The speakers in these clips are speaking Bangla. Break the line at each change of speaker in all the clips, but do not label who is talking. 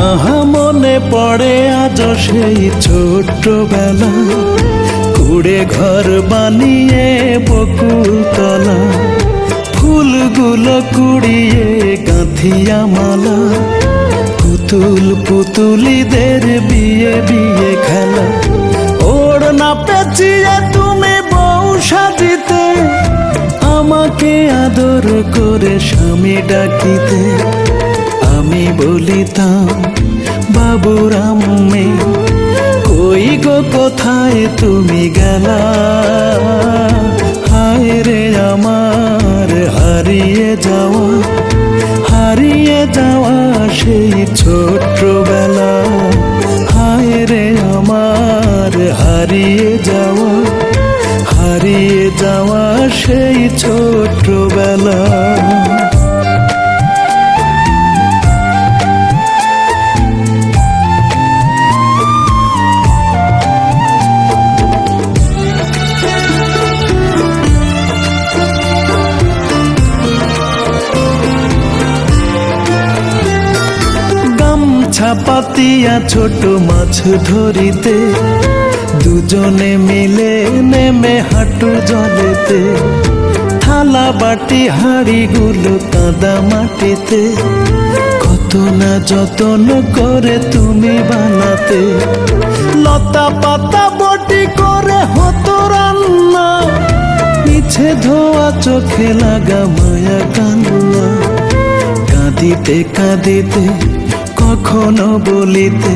আহা মনে পড়ে আজ সেই ছোট্টবেলা, কুড়ে ঘর বানিয়ে বকুল তলা, ফুলগুলো কুড়িয়ে গাঁথিয়া মালা, পুতুল পুতুলিদের বিয়ে বিয়ে খেলা। ওড়না পেঁচিয়ে তুমি বউ সাজিতে, আমাকে আদর করে স্বামী ডাকিতে। আমি বলিতাম বাবুর আম্মে, কই গো কোথায় তুমি গেলা? হায় রে আমার হারিয়ে যাওয়া সেই ছোট্টবেলা। হায় রে আমার হারিয়ে যাওয়া সেই ছোট্টবেলা। পাতিয়া ছোট মাছ ধরিতে, দুজনে মিলে নেমে হাঁটু জলেতে, থালা বাটি হাঁড়িগুলো কাদা মাটিতে, কত না যতন করে তুমি বানাতে। লতা পাতা বটি করে হতো রান্না, মিছে ধোয়া চোখে লাগা মায়া কান্না। কাঁদিতে কাঁদিতে কখনো বলিতে,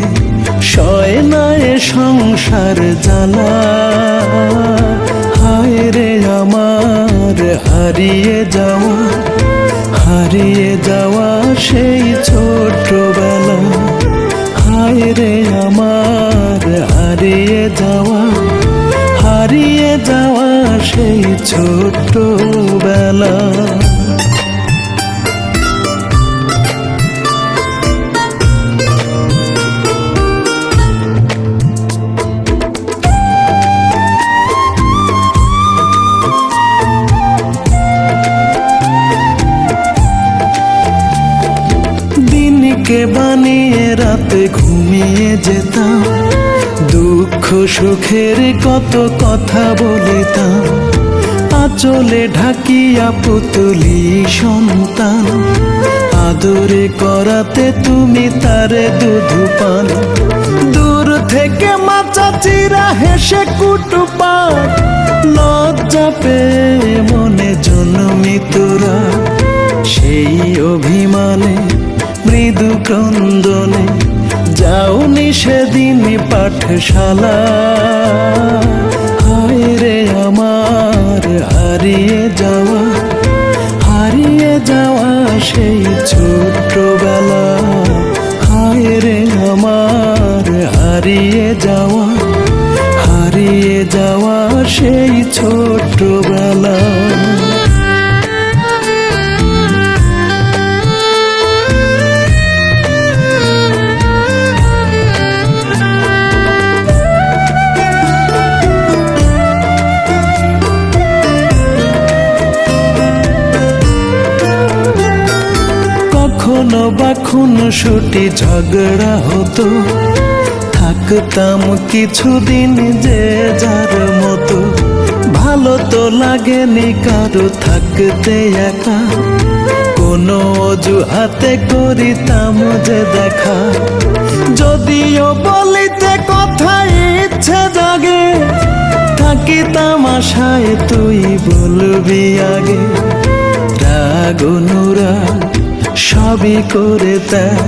সয় না এ সংসার জ্বালা। হায় রে আমার হারিয়ে যাওয়া সেই ছোট্টবেলা। হায় রে আমার হারিয়ে যাওয়া সেই ছোট্টবেলা। দিনকে বানিয়ে রাতে ঘুমিয়ে যেতাম, দুঃখ সুখের কত কথা বলিতাম। আঁচলে ঢাকিয়া পুতুলি সন্তান, আদরে করাতে তুমি তারে দুধ পান। দূর থেকে মাচা চিরা হেসে কুটুপাট, লজ্জা পেয়ে মনে জন্মি তোরা। সেই অভিমানে মৃদু ক্রন্দনে যাওনি সেদিন পাঠশালা। হায় রে আমার হারিয়ে যাওয়া সেই ছোট্টবেলা। হায় রে আমার হারিয়ে যাওয়া সেই ছোট্টবেলা। কখনো বা খুনসুটি ঝগড়া হতো, থাকতাম কিছুদিন যে যার মতো। ভালো তো লাগেনি কারো থাকতে একা, কোনো অজুহাতে করিতাম যে দেখা। যদিও বলিতে কথা ইচ্ছে জাগে, থাকিতাম আশায় তুই বলবি আগে। রাগ অনুরাগ সবই করে দেয়,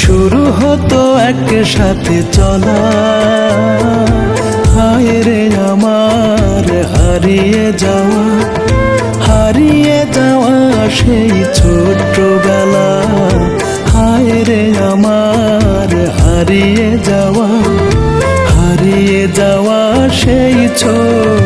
শুরু হতো একসাথে চলা। হায় রে আমার হারিয়ে যাওয়া সেই ছোট্টবেলা। হায় রে আমার হারিয়ে যাওয়া সেই ছোট